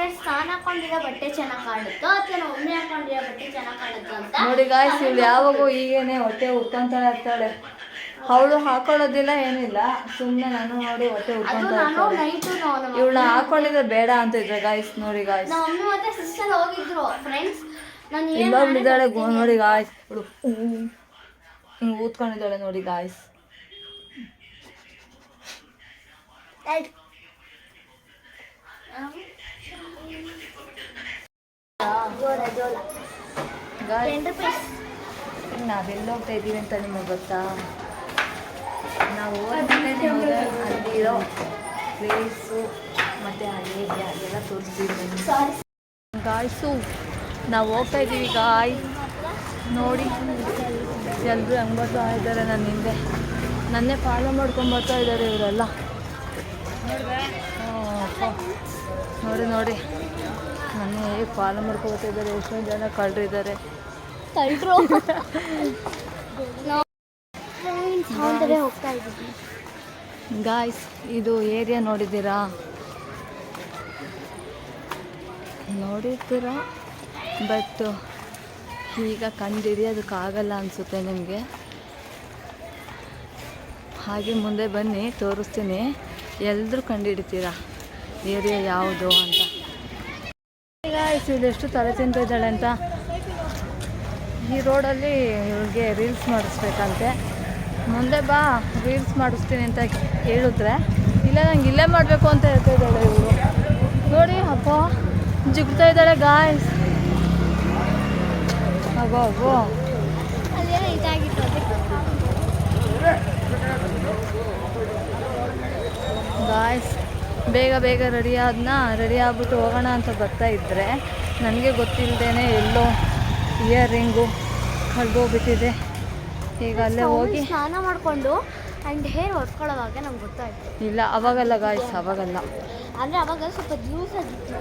Friends ನಾನು ಹಾಕೊಂಡಿರೋ ಬಟ್ಟೆ ಚೆನ್ನಾಗಿ ಕಾಣುತ್ತೋ ಅಥವಾ ನಮ್ಮ ಮಮ್ಮಿ ಹಾಕೊಂಡಿರೋ ಬಟ್ಟೆ ಚೆನ್ನಾಗಿ ಕಾಣುತ್ತೋ ಅಂತ ನೋಡಿ ಗಾಯ್ಸ್, ಇವಳು ಯಾವಾಗೂ ಹೀಗೇನೆ ಹೊಟ್ಟೆ ಉಟ್ಕೊಂತ ಇರ್ತಾಳೆ. ಅವಳು ಹಾಕೊಳ್ಳೋದಿಲ್ಲ ಏನಿಲ್ಲ, ಸುಮ್ಮನೆ ನಾನು ನೋಡಿ ಹೊಟ್ಟೆ ಉಟ್ಕೊಂತ ಇರ್ತಾಳೆ. ಇವಳನ್ನ ಹಾಕೊಂಡಿದ್ರೆ ಬೇಡ ಅಂತ ಇದ್ರೆ ಗಾಯ್ಸ್. ನೋಡಿ ಗಾಯ್ಸ್, ನಮ್ಮ ಮಮ್ಮಿ ಮತ್ತೆ ಸಿಸ್ಟರ್ ಹೋಗಿದ್ರು ಫ್ರೆಂಡ್ಸ್. ನಾನು ಇಲ್ಲೊಬ್ಳಿದ್ದಾಳೆ ನೋಡಿ ಗಾಯ್ಸ್, ಇವಳು ಹಿಂಗೆ ಊದ್ಕೊಂಡಿದ್ದಾಳೆ ನೋಡಿ ಗಾಯ್ಸ್. ನಾವೆಲ್ಲ ಹೋಗ್ತಾ ಇದ್ದೀವಿ ಅಂತ ನಿಮಗೆ ಗೊತ್ತಾ? ನಾವು ಅಲ್ಲಿರೋ ಪ್ಲೇಸು ಮತ್ತು ಅಲ್ಲಿ ಅದೆಲ್ಲ ತೋರಿಸ್ತೀವಿ ಗಾಯ್ಸು. ನಾವು ಹೋಗ್ತಾ ಇದ್ದೀವಿ ಗಾಯ್. ನೋಡಿ ಎಲ್ಲರೂ ಹೆಂಗೆ ಬರ್ತಾ ಇದ್ದಾರೆ ನನ್ನ ಹಿಂದೆ, ನನ್ನೇ ಫಾಲೋ ಮಾಡ್ಕೊಂಡು ಬರ್ತಾ ಇದ್ದಾರೆ ಇವರೆಲ್ಲ. ನೋಡಿ ನೋಡಿ ನನ್ನೇ ಹೇಗೆ ಫಾಲೋ ಮಾಡ್ಕೊಳ್ತಾ ಇದ್ದಾರೆ. ಎಷ್ಟೊಂದು ಜನ ಕಳ್ಳರಿದ್ದಾರೆ. ಗಾಯ್ಸ್, ಇದು ಏರಿಯಾ ನೋಡಿದ್ದೀರಾ? ಬಟ್ ಈಗ ಕಂಡುಹಿಡಿಯೋದಕ್ಕಾಗಲ್ಲ ಅನಿಸುತ್ತೆ ನಿಮಗೆ. ಹಾಗೆ ಮುಂದೆ ಬನ್ನಿ, ತೋರಿಸ್ತೀನಿ, ಎಲ್ಲರೂ ಕಂಡುಹಿಡಿತೀರಾ ಏರಿಯಾ ಯಾವುದು ಅಂತ. ಗಾಯ್ಸ್, ಇದೆಷ್ಟು ತಲೆ ತಿಂತಿದ್ದಾಳೆ ಅಂತ. ಈ ರೋಡಲ್ಲಿ ಇವ್ರಿಗೆ ರೀಲ್ಸ್ ಮಾಡಿಸ್ಬೇಕಂತೆ. ಮುಂದೆ ಬಾ ರೀಲ್ಸ್ ಮಾಡಿಸ್ತೀನಿ ಅಂತ ಹೇಳಿದ್ರೆ, ಇಲ್ಲ ನಂಗೆ ಇಲ್ಲೇ ಮಾಡಬೇಕು ಅಂತ ಹೇಳ್ತಾ ಇದ್ದಾಳೆ ಇವರು. ನೋಡಿ ಅಪ್ಪ ಜಿಗ್ತಾ ಇದ್ದಾಳೆ ಗಾಯ್ಸ್. ಅಗೋ ಗಾಯ್ಸ್, ಬೇಗ ರೆಡಿ ಆಗ್ಬಿಟ್ಟು ಹೋಗೋಣ ಅಂತ ಬರ್ತಾ ಇದ್ದರೆ, ನನಗೆ ಗೊತ್ತಿಲ್ಲದೇನೆ ಎಲ್ಲೋ ಇಯರ್ ರಿಂಗು ಕಳೆದೋಗ್ಬಿಟ್ಟಿದೆ. ಈಗ ಅಲ್ಲೇ ಹೋಗಿ ಸ್ನಾನ ಮಾಡಿಕೊಂಡು ಆ್ಯಂಡ್ ಹೇರ್ ಒರ್ಕೊಳ್ಳೋವಾಗ ನಮ್ಗೆ ಗೊತ್ತಾಯ್ತು. ಇಲ್ಲ ಅವಾಗಲ್ಲ ಗಾಯ್ಸ್, ಅವಾಗಲ್ಲ ಅಂದರೆ ಅವಾಗ ಸ್ವಲ್ಪ ಜ್ಯೂಸ್ ಆಗಿತ್ತು.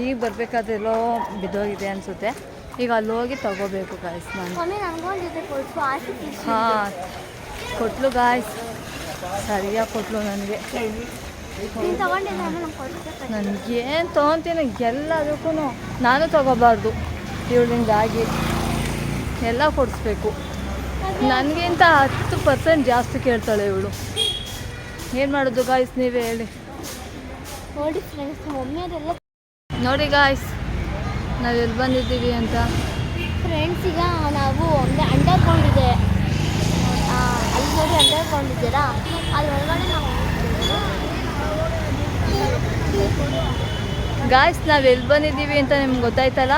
ಈಗ ಬರಬೇಕಾದ್ರೆಲ್ಲೋ ಬಿದ್ದೋಗಿದೆ ಅನಿಸುತ್ತೆ. ಈಗ ಅಲ್ಲಿ ಹೋಗಿ ತಗೋಬೇಕು ಗಾಯ್ಸ್. ನಾನು ಹಾಂ ಕೊಟ್ಲು ಗಾಯ್ಸ್, ಸರಿಯಾಗಿ ಕೊಟ್ಲು ನನಗೆ. ನನಗೇನು ತೊಗೊತೀನಿ ಎಲ್ಲದಕ್ಕೂ ನಾನು ತೊಗೋಬಾರ್ದು, ಇವಳಿಂದಾಗಿ ಎಲ್ಲ ಕೊಡಿಸ್ಬೇಕು. ನನಗಿಂತ 10% ಜಾಸ್ತಿ ಕೇಳ್ತಾಳೆ ಇವಳು. ಏನು ಮಾಡೋದು ಗಾಯ್ಸ್, ನೀವೇ ಹೇಳಿ. ನೋಡಿ ಫ್ರೆಂಡ್ಸ್, ಮಮ್ಮಿಯವರೆಲ್ಲ ನೋಡಿ ಗಾಯ್ಸ್, ನಾವು ಎಲ್ಲಿ ಬಂದಿದ್ದೀವಿ ಅಂತ. ಫ್ರೆಂಡ್ಸ್, ಈಗ ನಾವು ಒಂದು ಅಂಡರ್ಗ್ರೌಂಡ್ ಇದೆ, ಅಲ್ಲಿ ನೋಡಿ ಅಂಡರ್ಗ್ರೌಂಡ್ ಇದ್ದೀರಾ, ಅದರೊಳಗಡೆ ನಾವು ಗಾಯ್ಸ್ ನಾವು ಎಲ್ಲಿ ಬಂದಿದ್ದೀವಿ ಅಂತ ನಿಮ್ಗೆ ಗೊತ್ತಾಯ್ತಲ್ಲ.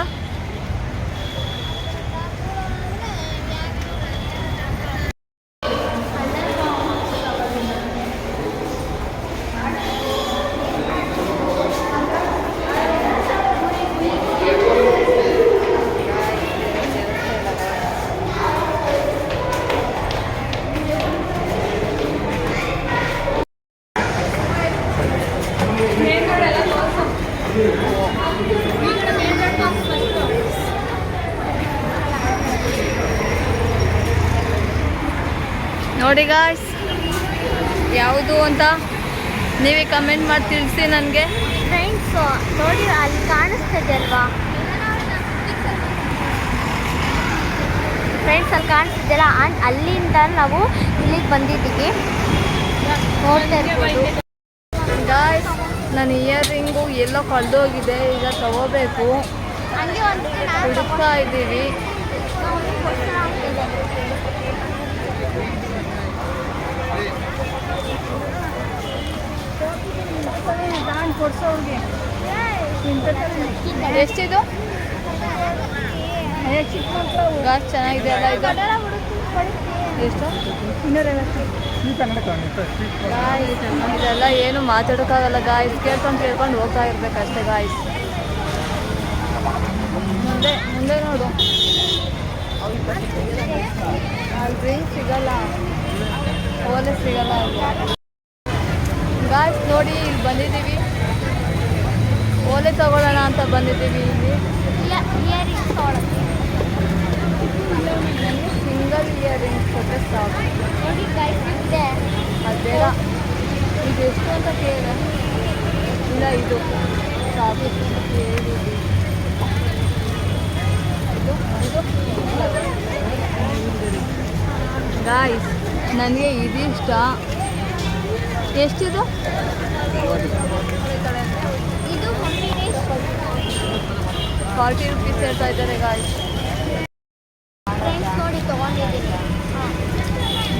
ನೋಡಿ ಗಾಯ್ಸ್, ಯಾವುದು ಅಂತ ನೀವೇ ಕಮೆಂಟ್ ಮಾಡಿ ತಿಳಿಸಿ ನನಗೆ. ಫ್ರೆಂಡ್ಸ್ ನೋಡಿ, ಅಲ್ಲಿ ಕಾಣಿಸ್ತಿದೆ ಅಲ್ವಾ ಫ್ರೆಂಡ್ಸ್, ಅಲ್ಲಿ ಕಾಣಿಸ್ತಿದ್ದೆಲ್ಲ, ಆ್ಯಂಡ್ ಅಲ್ಲಿಂದ ನಾವು ಇಲ್ಲಿಗೆ ಬಂದಿದ್ದೀವಿ, ನೋಡ್ತಾ ಇರ್ಬೋದು ಗಾಯ್ಸ್. ನನ್ನ ಇಯರ್ ರಿಂಗು ಎಲ್ಲೋ ಕಳೆದೋಗಿದೆ, ಈಗ ತಗೋಬೇಕು. ಹಂಗೆ ಒಂದು ಹುಡುಕ್ತಾ ಇದ್ದೀವಿ. ಎಷ್ಟಿದು ಗಾಸ್? ಚೆನ್ನಾಗಿದೆ ಅಲ್ಲ ಇದು? ಎಷ್ಟು? ಇದೆಲ್ಲ ಏನು ಮಾತಾಡೋಕ್ಕಾಗಲ್ಲ ಗಾಯ್ಸ್, ಕೇಳ್ಕೊಂಡು ಹೋಗ್ತಾ ಇರ್ಬೇಕಷ್ಟೇ ಗಾಯ್ಸ್. ಮುಂದೆ ನೋಡು, ಅಲ್ಲಿ ಸಿಗಲ್ಲ, ಓಲೆ ಸಿಗಲ್ಲ ಗಾಯ್ಸ್. ನೋಡಿ ಇಲ್ಲಿ ಬಂದಿದ್ದೀವಿ, ಓಲೆ ತಗೊಳ್ಳೋಣ ಅಂತ ಬಂದಿದ್ದೀವಿ. ಇಲ್ಲಿ ಸಿಂಗಲ್ ಇಯರಿಂಗ್ಸ್ ಕೊಟ್ಟರೆ ಸಾಕು. ಅದು ಬೇಡ. ಇದು ಎಷ್ಟು ಅಂತ ಕೇಳ. ಇಲ್ಲ ಇದು ಗಾಯ್ಸ್ ನನಗೆ ಇದಿಷ್ಟ. ಎಷ್ಟಿದು? ಇದು 40 ರುಪೀಸ್ ಹೇಳ್ತಾ ಇದ್ದಾರೆ ಗಾಯ್ಸ್. ಫ್ರೆಂಡ್ಸ್ ನೋಡಿ ತೊಗೊಂಡಿದ್ದೀನಿ.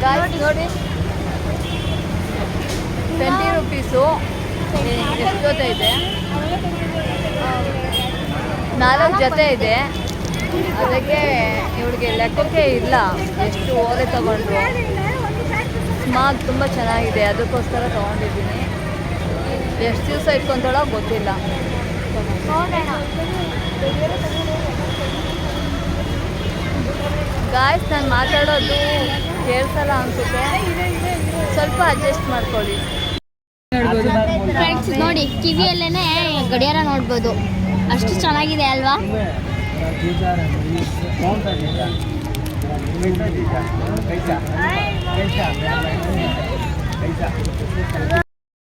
ಗಾಯ್ಸ್ ನೋಡಿ 20 ರುಪೀಸು. ಎಷ್ಟು ಜೊತೆ ಇದೆ? 4 ಜೊತೆ ಇದೆ. ಅದಕ್ಕೆ ಇವಳಿಗೆ ಲೆಕ್ಕಕ್ಕೆ ಇಲ್ಲ ಎಷ್ಟು ಓಲೆ ತಗೊಂಡ್ರು. ಸ್ಮಾಗ್ ತುಂಬ ಚೆನ್ನಾಗಿದೆ, ಅದಕ್ಕೋಸ್ಕರ ತೊಗೊಂಡಿದ್ದೀನಿ. ಎಷ್ಟು ದಿವಸ ಇಟ್ಕೊತಾಳೋ ಗೊತ್ತಿಲ್ಲ. ಗಾಯ್ಸ್ ನಾನು ಮಾತಾಡೋದು ಕೇಳಿಸಲ್ಲ ಅನಿಸುತ್ತೆ, ಸ್ವಲ್ಪ ಅಡ್ಜಸ್ಟ್ ಮಾಡ್ಕೊಳ್ಳಿ. ಫ್ರೆಂಡ್ಸ್ ನೋಡಿ, ಕಿವಿಯಲ್ಲೇನೆ ಗಡಿಯಾರ ನೋಡ್ಬೋದು, ಅಷ್ಟು ಚೆನ್ನಾಗಿದೆ ಅಲ್ವಾ?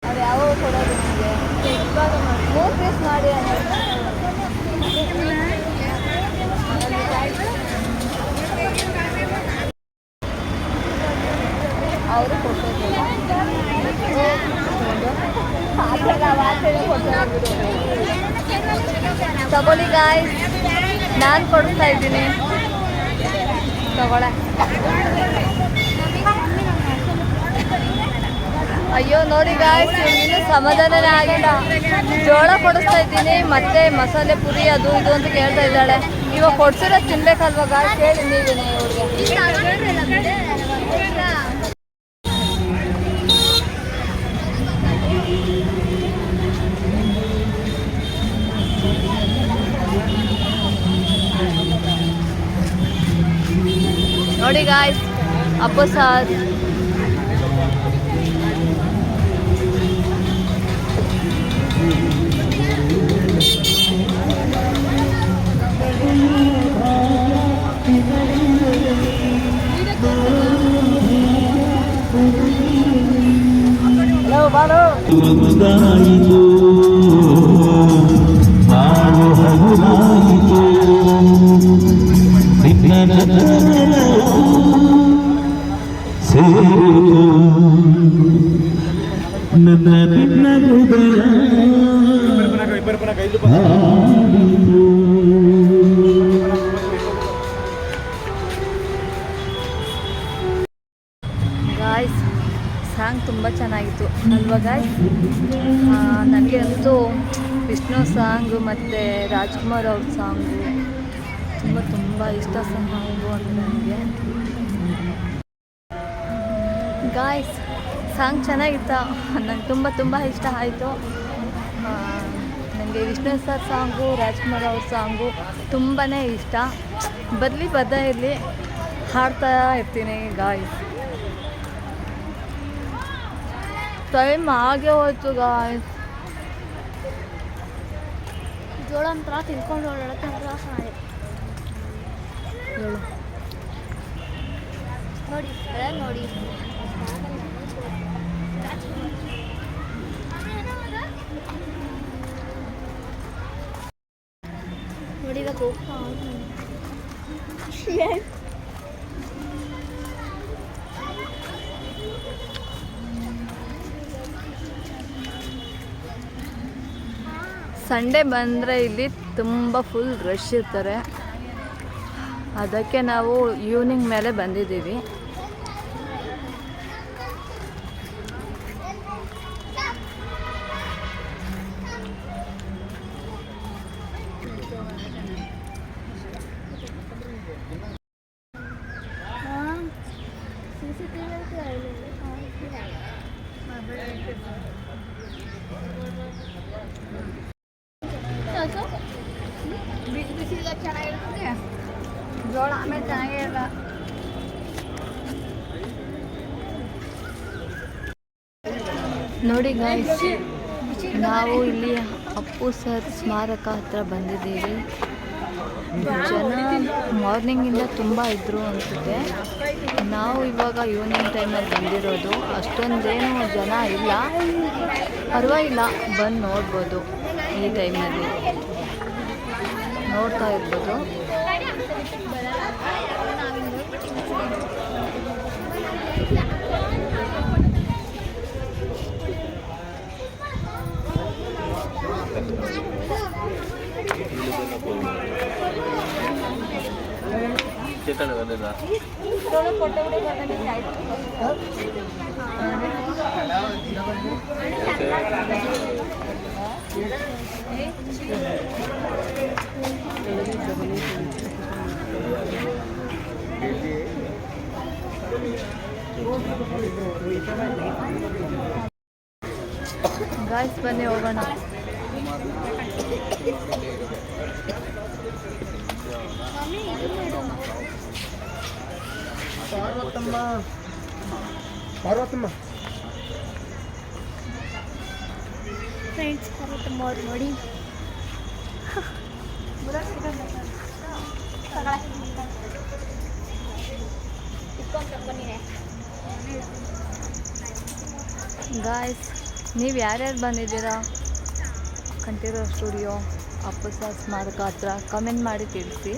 ಅದು ಯಾವಾಗ ಕೊಡೋದು ನನಗೆ? 3 ಪೀಸ್ ಮಾಡಿ ಅವರು ಕೊಡ್ಸೋದಿಲ್ಲ. ತಗೊಳ್ಳಿ ಗಾಯ್ಸ್, ನಾನು ಕೊಡಿಸ್ತಾ ಇದ್ದೀನಿ, ತಗೊಳ್ಳ. ಅಯ್ಯೋ ನೋಡಿ ಗಾಯ್ಸ್, ಇನ್ನೂ ಸಮಾಧಾನನೇ ಆಗಿಲ್ಲ. ಜೋಳ ಕೊಡಿಸ್ತಾ ಇದ್ದೀನಿ, ಮತ್ತೆ ಮಸಾಲೆ ಪುರಿ ಅದು ಇದು ಅಂತ ಕೇಳ್ತಾ ಇದ್ದಾಳೆ. ಇವಾಗ ಕೊಡ್ಸಿರೋ ತಿನ್ಬೇಕಲ್ವ ಗಾಯ್ಸ್? ಹೇಳಿ ನೀವೇನೆ ಇವ್ರಿಗೆ. ನೋಡಿ guys, Appu sir guys, song ತುಂಬ ಚೆನ್ನಾಗಿತ್ತು ಅಲ್ವಾ ಗಾಯ್ಸ್? ನನಗೆ ಅಂತೂ ವಿಷ್ಣು ಸಾಂಗು ಮತ್ತು ರಾಜ್ಕುಮಾರ್ ಅವ್ರ ಸಾಂಗು ತುಂಬ ಇಷ್ಟ. ಸಾಂಗು ಅಂದರೆ ನನಗೆ ಗಾಯ್ಸ್ ಸಾಂಗ್ ಚೆನ್ನಾಗಿತ್ತು, ನಂಗೆ ತುಂಬ ಇಷ್ಟ ಆಯಿತು. ನನಗೆ ವಿಷ್ಣು ಸರ್ ಸಾಂಗು, ರಾಜ್ಕುಮಾರ್ ಅವ್ರ ಸಾಂಗು ತುಂಬಾ ಇಷ್ಟ. ಬರಲಿ ಇರಲಿ, ಹಾಡ್ತಾ ಇರ್ತೀನಿ ಗಾಯ್ಸ್. ಟೈಮ್ ಆಗೇ ಹೋಯ್ತು ಗಾಯ್ಸ್. ಜೋಳ ಅಂತ ತಿನ್ಕೊಂಡು ಓಡಾಡೋಕ್ಕೆ ನೋಡಿ ನೋಡಿ ನೋಡಿಬೇಕು. ಸಂಡೇ ಬಂದರೆ ಇಲ್ಲಿ ತುಂಬ ಫುಲ್ ರಶ್ ಇರ್ತಾರೆ. ಅದಕ್ಕೆ ನಾವು ಈವ್ನಿಂಗ್ ಮೇಲೆ ಬಂದಿದ್ದೀವಿ. ಬಿಸಿಲು ಚೆನ್ನಾಗಿರ್ತದೆ, ಜೋಳ ಆಮೇಲೆ ಚೆನ್ನಾಗಿರಲ್ಲ. ನೋಡಿ ಗಾಯ್ಸ್, ನಾವು ಇಲ್ಲಿ ಅಪ್ಪು ಸರ್ ಸ್ಮಾರಕ ಹತ್ರ ಬಂದಿದ್ದೀವಿ. ಜನ ಮಾರ್ನಿಂಗಿಂದ ತುಂಬ ಇದ್ದರು ಅನಿಸುತ್ತೆ. ನಾವು ಇವಾಗ ಈವ್ನಿಂಗ್ ಟೈಮಲ್ಲಿ ಬಂದಿರೋದು, ಅಷ್ಟೊಂದೇನು ಜನ ಇಲ್ಲ, ಪರವಾಗಿಲ್ಲ, ಬಂದು ನೋಡ್ಬೋದು. ಈ ಟೈಮಲ್ಲಿ ನೋಡ್ತಾ ಇರ್ಬೋದು. ಗಾಯ್ಸ್ ಬನ್ನಿ ಹೋಗೋಣ. ಪಾರ್ವತಮ್ಮ ಫ್ರೆಂಡ್ಸ್ ಪಾರ್ವತಮ್ಮ ಅವ್ರು ನೋಡಿ ಗಾಯ್ಸ್, ನೀವು ಯಾರ್ಯಾರು ಬಂದಿದ್ದೀರಾ ಕಂಠೀರವ ಸ್ಟುಡಿಯೋ ಅಪ್ಪಸ ಸ್ಮಾರಕ ಹತ್ರ ಕಮೆಂಟ್ ಮಾಡಿ ತಿಳಿಸಿ.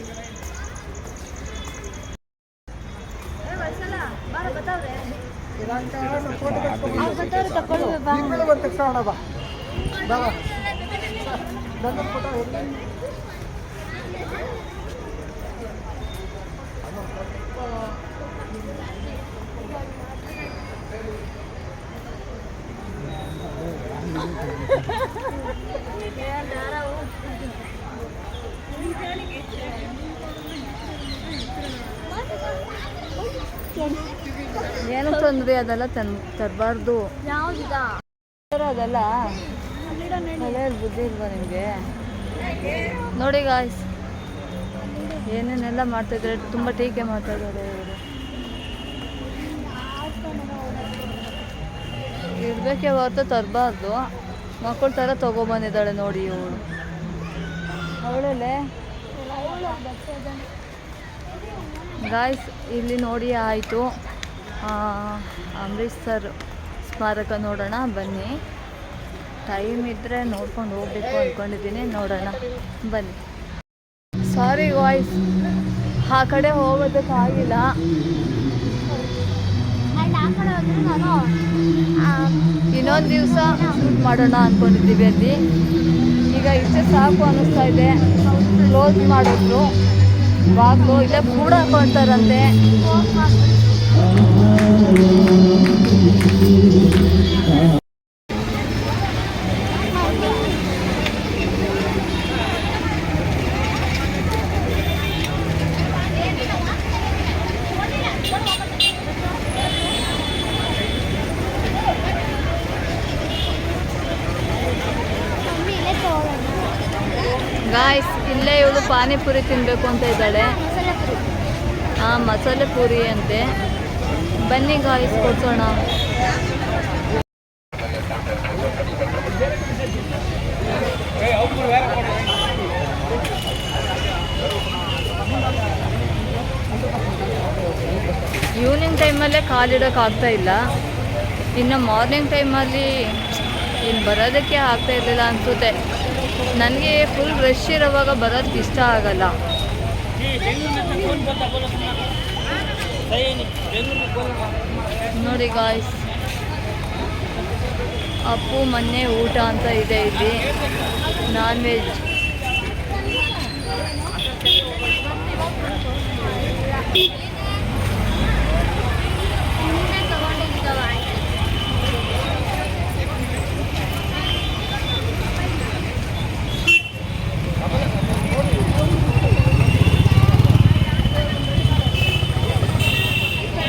ಏನು ತೊಂದರೆ ಅದೆಲ್ಲ ತರಬಾರ್ದು. ಯಾವುದಿದಾ ಅದೆಲ್ಲ ತಲೆಯಲ್ಲಿ ಬುದ್ಧಿ ಇಲ್ವಾ ನಿಮಗೆ? ನೋಡಿ ಗಾಯ್ಸ್, ಏನೇನೆಲ್ಲ ಮಾಡ್ತಾಯಿದ್ದಾರೆ, ತುಂಬ ಟೀಕೆ ಮಾಡ್ತಾಯಿದ್ದಾರೆ ಇವರು. ಇರಬೇಕೆ ಹೊರತು ತರಬಾರ್ದು. ಮಕ್ಕಳ ಥರ ತೊಗೊಬಂದಿದ್ದಾಳೆ ನೋಡಿ ಇವಳು. ಅವಳಲ್ಲೇ ಗಾಯ್ಸ್, ಇಲ್ಲಿ ನೋಡಿ ಆಯಿತು. ಅಂಬರೀಷ್ ಸರ್ ಸ್ಮಾರಕ ನೋಡೋಣ ಬನ್ನಿ. ಟೈಮ್ ಇದ್ದರೆ ನೋಡ್ಕೊಂಡು ಹೋಗ್ಬೇಕು ಅಂದ್ಕೊಂಡಿದ್ದೀನಿ, ನೋಡೋಣ ಬನ್ನಿ. ಸಾರಿ ವಾಯ್ಸ್, ಆ ಕಡೆ ಹೋಗೋದಕ್ಕಾಗಿಲ್ಲ. ಇನ್ನೊಂದು ದಿವಸ ಶೂಟ್ ಮಾಡೋಣ ಅಂದ್ಕೊಂಡಿದ್ದೀವಿ ಅಲ್ಲಿ. ಈಗ ಇಷ್ಟೇ ಸಾಕು ಅನ್ನಿಸ್ತಾ ಇದೆ. ಕ್ಲೋಸ್ ಮಾಡಿದ್ರು ಬಾಗ್ಲು, ಇಲ್ಲೇ ಕೂಡ ಹಾಕೊಳ್ತಾರಂತೆ. ಗಾಯ್ಸ್, ಇಲ್ಲೇ ಇವಳು ಪಾನಿಪುರಿ ತಿನ್ನಬೇಕು ಅಂತ ಇದ್ದಾಳೆ. ಹಾಂ, ಮಸಾಲೆ ಪೂರಿ ಅಂತೆ. ಬನ್ನಿ ಗಾಯ್ಸ್, ಕೊಡ್ಸೋಣ. ಈವ್ನಿಂಗ್ ಟೈಮಲ್ಲೇ ಕಾಲಿಡೋಕ್ಕಾಗ್ತಾ ಇಲ್ಲ. ಇನ್ನು ಮಾರ್ನಿಂಗ್ ಟೈಮಲ್ಲಿ ಇಲ್ಲಿ ಬರೋದಕ್ಕೆ ಆಗ್ತಾ ಇರಲಿಲ್ಲ ಅನಿಸುತ್ತೆ. ನನಗೆ ಫುಲ್ ರಶ್ ಇರೋವಾಗ ಬರೋದಕ್ಕೆ ಇಷ್ಟ ಆಗಲ್ಲ. ನೋಡಿ ಗಾಯ್ಸ್, ಅಪ್ಪು ಮೊನ್ನೆ ಊಟ ಅಂತ ಇದೆ ಇಲ್ಲಿ, ನಾನ್ ವೆಜ್.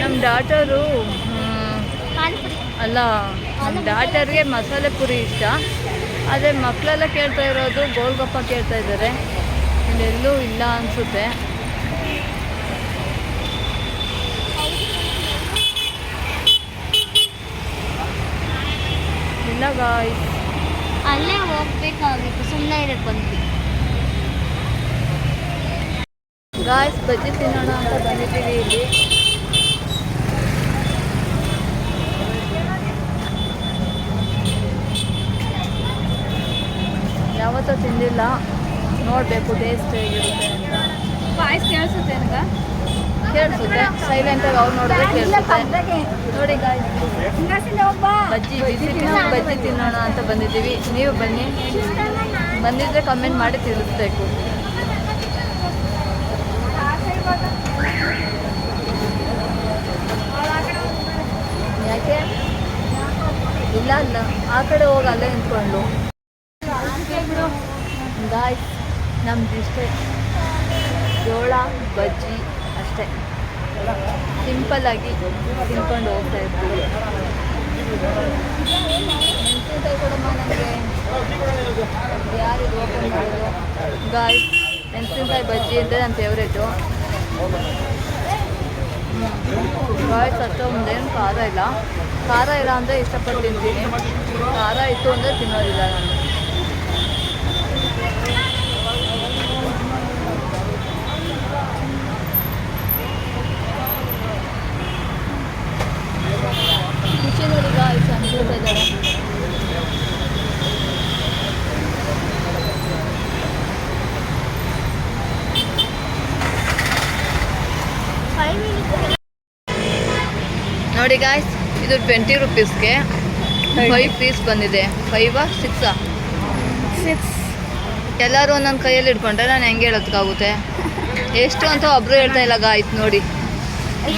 ನಮ್ಮ ಡಾಟರು ಅಲ್ಲ, ನಮ್ಮ ಡಾಟರ್ಗೆ ಮಸಾಲೆ ಪುರಿ ಇಷ್ಟ. ಆದರೆ ಮಕ್ಕಳೆಲ್ಲ ಕೇಳ್ತಾ ಇರೋದು ಗೋಲ್ಗಪ್ಪ ಕೇಳ್ತಾ ಇದ್ದಾರೆ. ಇಲ್ಲೆಲ್ಲೂ ಇಲ್ಲ ಅನಿಸುತ್ತೆ. ಇಲ್ಲ ಗಾಯ್ಸ್, ಅಲ್ಲೇ ಹೋಗ್ಬೇಕಾಗಿತ್ತು, ಸುಮ್ಮನೆ ಇರಕ್ಕೆ ಬಂದ್ವಿ. ಗಾಯ್ಸ್, ಬಜ್ಜಿ ತಿನ್ನೋಣ ಅಂತ ಬಂದಿದ್ದೀವಿ ಇಲ್ಲಿ. ಯಾವ ಯಾವತ್ತೂ ತಿಂದಿಲ್ಲ, ನೋಡಬೇಕು ಟೇಸ್ಟ್ ಹೇಗಿರುತ್ತೆ ಅಂತ. ವಾಯ್ಸ್ ಕೇಳಿಸುತ್ತೆ ನನಗೆ. ಕೇಳಿಸುತ್ತೆ, ಸೈಲೆಂಟಾಗಿ ಅವ್ರು ನೋಡಿದ್ರೆ ಕೇಳಿಸುತ್ತೆ. ನೋಡಿ ಗಾಯ್ಸ್, ಬಜ್ಜಿ ಬಜ್ಜಿ ತಿನ್ನೋಣ ಅಂತ ಬಂದಿದ್ದೀವಿ. ನೀವು ಬನ್ನಿ, ಬಂದಿದ್ರೆ ಕಮೆಂಟ್ ಮಾಡಿ ತಿಳಿಸ್ಬೇಕು. ಯಾಕೆ ಇಲ್ಲ ಅಲ್ಲ, ಆ ಕಡೆ ಹೋಗಿ ಅಲ್ಲೇ ನಿಂತ್ಕೊಂಡು. ಗಾಯ್ಸ್, ನಮ್ದಿಷ್ಟೇ ಜೋಳ ಬಜ್ಜಿ ಅಷ್ಟೇ, ಸಿಂಪಲ್ಲಾಗಿ ತಿನ್ಕೊಂಡು ಹೋಗ್ತಾ ಇರ್ತೀವಿ. ಮೆಣಸಿನ್ಕಾಯಿ ಕೊಡಮ್ಮ ನನಗೆ, ಯಾರಿಗೆ ಓಪನ್ ಮಾಡೋದು. ಗಾಯ್ಸ್, ಮೆಣಸಿನ್ಕಾಯಿ ಬಜ್ಜಿ ಅಂದರೆ ನನ್ನ ಫೇವ್ರೇಟು. ಗಾಯ್ಸ್, ಅಷ್ಟೊಂದೇನು ಖಾರ ಇಲ್ಲ. ಖಾರ ಇಲ್ಲ ಅಂದರೆ ಇಷ್ಟಪಟ್ಟು ತಿಂತೀನಿ, ಖಾರ ಇತ್ತು ಅಂದರೆ ತಿನ್ನೋದಿಲ್ಲ ನಾನು. ಖುಷಿ ನೋಡಿ ಗಾಯ್ಸ್, ಅನ್ಕೋತಾ ಇದ್ದಾರೆ. ನೋಡಿ ಗಾಯ್ಸ್, ಇದು 20 ರುಪೀಸ್ಗೆ 5 ಪೀಸ್ ಬಂದಿದೆ. 5 6 ಎಲ್ಲರೂ ಒಂದೊಂದು ಕೈಯಲ್ಲಿ ಇಟ್ಕೊಂಡ್ರೆ ನಾನು ಹೆಂಗೆ ಹೇಳೋದಕ್ಕಾಗುತ್ತೆ? ಎಷ್ಟು ಅಂತ ಒಬ್ಬರು ಹೇಳ್ತಾ ಇಲ್ಲ ಗಾಯ್ಸ್. ನೋಡಿ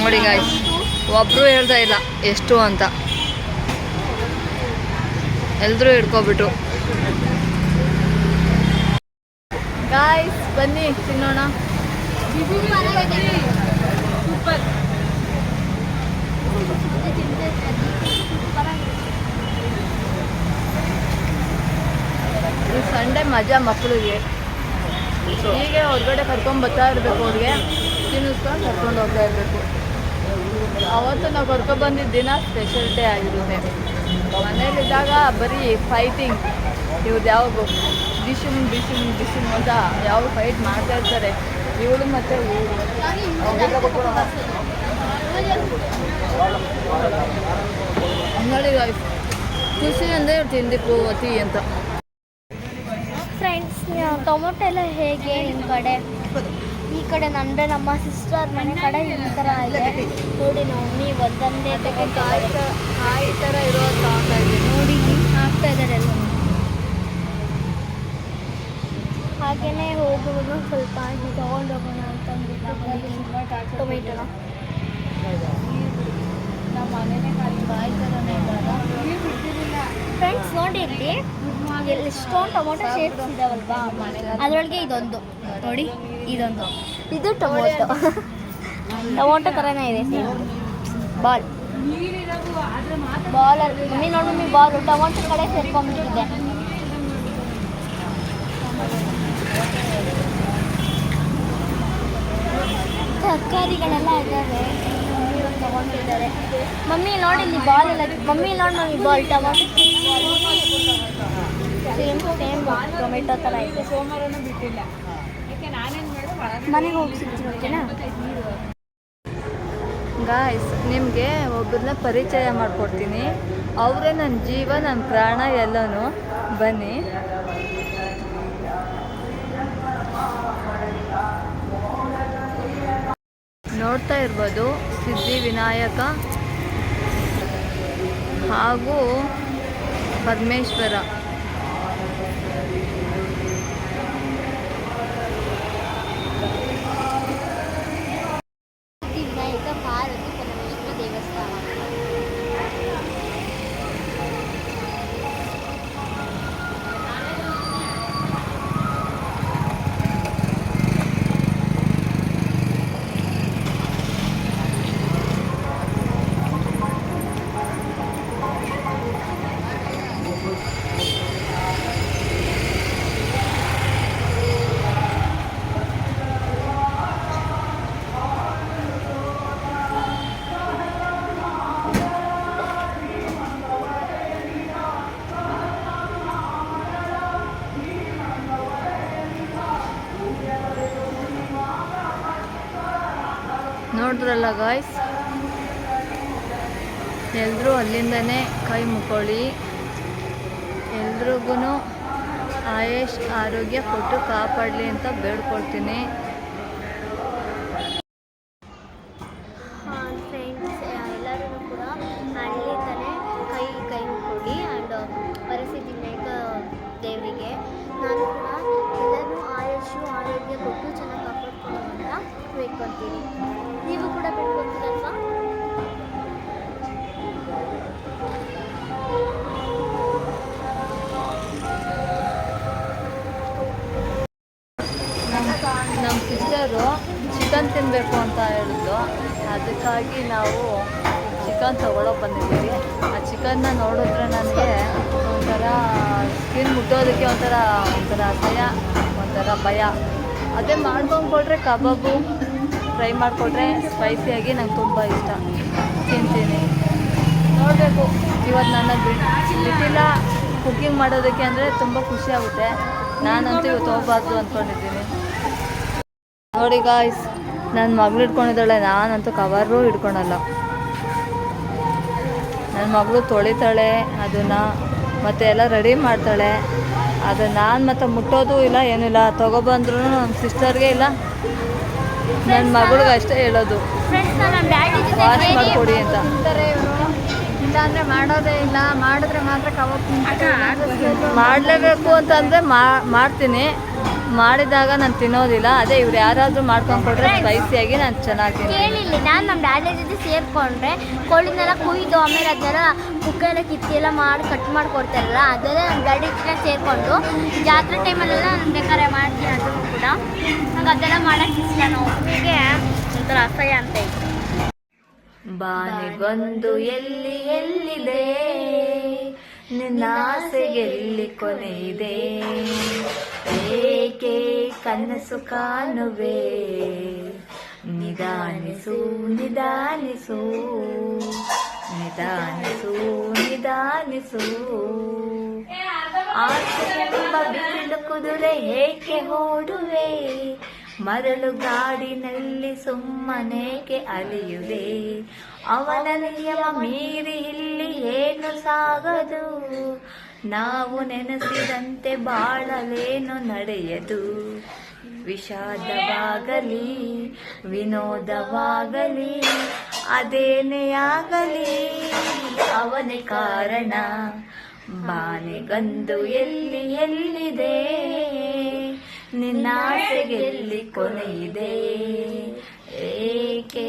ನೋಡಿ ಗಾಯ್ಸ್, ಒಬ್ಬರು ಹೇಳ್ತಾ ಇಲ್ಲ ಎಷ್ಟು ಅಂತ, ಎಲ್ಲರೂ ಹಿಡ್ಕೊಬಿಟ್ರು. ಗಾಯ್ಸ್ ಬನ್ನಿ ತಿನ್ನೋಣ. ಸೂಪರ್. ಈ ಸಂಡೇ ಮಜಾ ಮಕ್ಕಳಿಗೆ. ಹೀಗೆ ಹೊರಗಡೆ ಕರ್ಕೊಂಡು ಬರ್ತಾ ಇರಬೇಕು, ಅವ್ರಿಗೆ ತಿನ್ನಿಸ್ಕೊಂಡು ಕರ್ಕೊಂಡು ಹೋಗ್ತಾ ಇರಬೇಕು. ಅವತ್ತು ನಾವು ಕರ್ಕೊಂಡು ಬಂದಿದ್ದ ದಿನ ಸ್ಪೆಷಲ್ ಡೇ ಆಗಿರುತ್ತೆ. ಮನೇಲಿದ್ದಾಗ ಬರೀ ಫೈಟಿಂಗ್, ಇವ್ರದ್ದು ಯಾವಾಗ ಡಿಶಿಮ್ ಅಂತ ಯಾವ ಫೈಟ್ ಮಾಡ್ತಾ ಇರ್ತಾರೆ ಇವಳು ಮತ್ತು ನೋಡಿ ಖುಷಿ ಅಂದರೆ ತಿಂದಿಪ್ಪು ಅತಿ ಅಂತ. ಫ್ರೆಂಡ್ಸ್, ಟೊಮೊಟೊ ಎಲ್ಲ ಹೇಗೆ ನಿಮ್ಮ ಕಡೆ? ಈ ಕಡೆ ನಂದ್ರೆ ನಮ್ಮ ಸಿಸ್ಟರ್ ಮನೆ ಕಡೆ ಈ ಥರ ಇದೆ ನೋಡಿ. ಮಮ್ಮಿ ಒಂದೊಂದೇ ತಗೊಂಡು ಈ ಥರ ಇರೋದು ತಗೊಳ್ತಾ ಇದ್ದೀನಿ ನೋಡಿ, ಹಾಕ್ತಾ ಇದ್ದಾರೆ ಎಲ್ಲ. ಹಾಗೆಯೇ ಹೋಗುವಾಗ ಸ್ವಲ್ಪ ತಗೊಂಡು ಹೋಗೋಣ ಅಂತ ಅಂದ್ಬಿಟ್ಟು ಟೊಮೆಟೊನ ನಮ್ಮ ಮನೆಯೇ ಖಾಲಿ ಬಾಯಿ ಥರನೇ ಫ್ರೆಂಡ್ಸ್ ನೋಡಿ, ಇಲ್ಲಿ ಎಷ್ಟೊಂದು ಟೊಮೊಟೊ ಶೇಪ್ಸ್ ಇದಾವಲ್ವಾ, ಅದರೊಳಗೆ ಇದೊಂದು ನೋಡಿ, ಇದು ಟೊಮೊಟೊ ಟೊಮೊಟೊ ಥರನೇ ಇದೆ, ಸೇಮ್ ಬಾಲ್ ಮಮ್ಮಿ ನೋಡಿ, ಮಮ್ಮಿ ಬಾಲ್ ಟೊಮೊಟೊ ಕಡೆ ಸೇರ್ಕೊಂಡ್ಬಿಟ್ಟಿದೆ. ತರಕಾರಿಗಳೆಲ್ಲ ಇದ್ದಾವೆ, ತಗೊಂಡಿದ್ದಾರೆ. ಮಮ್ಮಿ ನೋಡಿ, ಇಲ್ಲಿ ಬಾಲ್ ಎಲ್ಲ, ಮಮ್ಮಿ ನೋಡಿ mummy ball tomato same tomato ಥರ ಇದೆ. ಸೋಮವಾರನೂ ಬಿಟ್ಟಿಲ್ಲ, ಯಾಕೆ ನಾನೇನು ಮಾಡು ಮನೆಗೆ ಹೋಗಿ ಸಿಗ್ತೀನಿ, ಓಕೆನಾ ಗಾಯ್ಸ್? ನಿಮಗೆ ಒಬ್ಬರನ್ನ ಪರಿಚಯ ಮಾಡಿಕೊಡ್ತೀನಿ. ಅವರೇ ನನ್ನ ಜೀವ, ನನ್ನ ಪ್ರಾಣ ಎಲ್ಲನೂ. ಬನ್ನಿ. ನೋಡ್ತಾ ಇರ್ಬೋದು, ಸಿದ್ಧಿವಿನಾಯಕ ಹಾಗೂ ಪರಮೇಶ್ವರ. ಸಿದ್ಧಿವಿನಾಯಕ ಪಾರ್ವತಿ ಪರಮೇಶ್ವರ ದೇವಸ್ಥಾನ. ನೋಡಿದ್ರಲ್ಲ ಗಾಯ್ಸ್, ಎಲ್ಲರೂ ಅಲ್ಲಿಂದನೇ ಕೈ ಮುಕ್ಕೊಳ್ಳಿ. ಎಲ್ರಿಗೂ ಆಯುಷ್ ಆರೋಗ್ಯ ಕೊಟ್ಟು ಕಾಪಾಡಲಿ ಅಂತ ಬೇಡ್ಕೊಳ್ತೀನಿ. ಫ್ರೆಂಡ್ಸ್ ಎಲ್ಲರೂ ಕೂಡ ಹಳ್ಳಿಯಿಂದಲೇ ಕೈ ಕೊಡಿ ಆ್ಯಂಡ್ ಪರಿಸ್ಥಿತಿ ಮೇಘ ದೇವರಿಗೆ ನಾನು ಕೂಡ ಎಲ್ಲರೂ ಆರೋಗ್ಯ ಕೊಟ್ಟು ಚೆನ್ನಾಗಿ ಕಾಪಾಡ್ಕೊಳ್ಳೋ ಅಂತ ಬೇಡ್ಕೊಳ್ತೀನಿ. ನೀವು ಕೂಡ ಬೇಡ್ಕೊಳ್ತೀರಲ್ವಾ? ನಮ್ಮ ಸಿಸ್ಟರು ಚಿಕನ್ ತಿನ್ನಬೇಕು ಅಂತ ಹೇಳಿದ್ಲು. ಅದಕ್ಕಾಗಿ ನಾವು ಚಿಕನ್ ತೊಗೊಳಕ್ಕೆ ಬಂದಿದ್ದೀವಿ. ಆ ಚಿಕನ್ನ ನೋಡಿದ್ರೆ ನನಗೆ ಒಂಥರ ಸ್ಕಿನ್ ಮುಟ್ಟೋದಕ್ಕೆ ಒಂಥರ ಅಸಹ್ಯ, ಒಂಥರ ಭಯ. ಅದೇ ಮಾಡ್ಕೊಂಡು ಕೊಟ್ಟರೆ ಕಬಾಬು ಫ್ರೈ ಮಾಡಿಕೊಟ್ರೆ ಸ್ಪೈಸಿಯಾಗಿ ನಂಗೆ ತುಂಬ ಇಷ್ಟ, ತಿಂತೀನಿ. ನೋಡಬೇಕು, ಇವತ್ತು ನನ್ನ ಬಿಟ್ಟಿಲ್ಲ ಕುಕ್ಕಿಂಗ್ ಮಾಡೋದಕ್ಕೆ ಅಂದರೆ ತುಂಬ ಖುಷಿ ಆಗುತ್ತೆ. ನಾನಂತೂ ಇವತ್ತು ಹೋಗಬಾರ್ದು ಅಂದ್ಕೊಂಡಿದ್ದೀನಿ. ನೋಡಿ ಗಾಯ್ಸ್, ನನ್ನ ಮಗಳು ಹಿಡ್ಕೊಂಡಿದ್ದಾಳೆ, ನಾನಂತೂ ಕವರು ಹಿಡ್ಕೊಳಲ್ಲ. ನನ್ನ ಮಗಳು ತೊಳಿತಾಳೆ ಅದನ್ನು, ಮತ್ತು ಎಲ್ಲ ರೆಡಿ ಮಾಡ್ತಾಳೆ. ಅದು ನಾನು ಮತ್ತು ಮುಟ್ಟೋದು ಇಲ್ಲ, ಏನಿಲ್ಲ. ತೊಗೊಬಂದ್ರೂ ನಮ್ಮ ಸಿಸ್ಟರ್ಗೆ ಇಲ್ಲ, ನನ್ನ ಮಗಳಿಗೆ ಅಷ್ಟೇ ಹೇಳೋದು ವಾಶ್ ಮಾಡಿಕೊಡಿ ಅಂತ. ಇಲ್ಲಾಂದ್ರೆ ಮಾಡೋದೇ ಇಲ್ಲ, ಮಾಡಿದ್ರೆ ಮಾತ್ರ ಕಬಾಬ್ ಮಾಡಲೇಬೇಕು ಅಂತಂದರೆ ಮಾಡ್ತೀನಿ, ಮಾಡಿದಾಗ ನಾನು ತಿನ್ನೋದಿಲ್ಲ. ಅದೇ ಇವ್ರು ಯಾರಾದರೂ ಮಾಡ್ಕೊಂಡು ಕೊಟ್ಟರೆ ಸ್ಪೈಸಿಯಾಗಿ ನಾನು ಚೆನ್ನಾಗಿ ಕೇಳಿಲ್ಲ. ನಾನು ನಮ್ಮ ಡ್ಯಾಡಿ ಜೊತೆ ಸೇರಿಕೊಂಡ್ರೆ ಕೋಳಿನೆಲ್ಲ ಕುಯ್ದು ಆಮೇಲೆ ಅದನ್ನೆಲ್ಲ ಕುಕ್ಕೆಲ್ಲ ಕಿತ್ತೆಲ್ಲ ಮಾಡಿ ಕಟ್ ಮಾಡಿಕೊಡ್ತಾರಲ್ಲ, ಅದೆಲ್ಲ ನಮ್ಮ ಡ್ಯಾಡಿ ಜೊತೆ ಸೇರಿಕೊಂಡು ಜಾತ್ರೆ ಟೈಮಲ್ಲೆಲ್ಲ ನಾನು ಬೇಕಾದ್ರೆ ಮಾಡ್ತೀನಿ. ಅದನ್ನು ಕೂಡ ನಂಗೆ ಅದೆಲ್ಲ ಮಾಡೋಕ್ಕೆ ಇಷ್ಟ. ಒಮ್ಮಿಗೆ ಒಂಥರ ಅಸಹ್ಯ ಅಂತ ಇತ್ತು. ಬಾನಿಗೊಂದು ಎಲ್ಲಿದೆ ನಿನ್ನ ಆಸೆಗೆಲ್ಲಿ ಕೊನೆ ಇದೆ, ಏಕೆ ಕನಸು ಕಾಣುವೆ, ನಿಧಾನಿಸು ನಿಧಾನಿಸು ನಿಧಾನಿಸು ನಿಧಾನಿಸು, ಆಸೆಯೆಂಬ ಬಿಸಿಲು ಕುದುರೆ ಏಕೆ ಓಡುವೆ, ಮರಳು ಗಾಡಿನಲ್ಲಿ ಸುಮ್ಮನೇಕೆ ಅಲಿಯುವೆ, ಅವನ ನಿಯಮ ಮೀರಿ ಇಲ್ಲಿ ಏನು ಸಾಗದು, ನಾವು ನೆನೆಸಿದಂತೆ ಬಾಳಲೇನು ನಡೆಯದು, ವಿಷಾದವಾಗಲಿ ವಿನೋದವಾಗಲಿ ಅದೇನೇ ಆಗಲಿ ಅವನೇ ಕಾರಣ, ಬಾನಿಗಂದು ಎಲ್ಲಿದೆ ನಿನ್ನ ಆಸೆಗೆಲ್ಲಿ ಕೊನೆಯಿದೆ, ಏಕೆ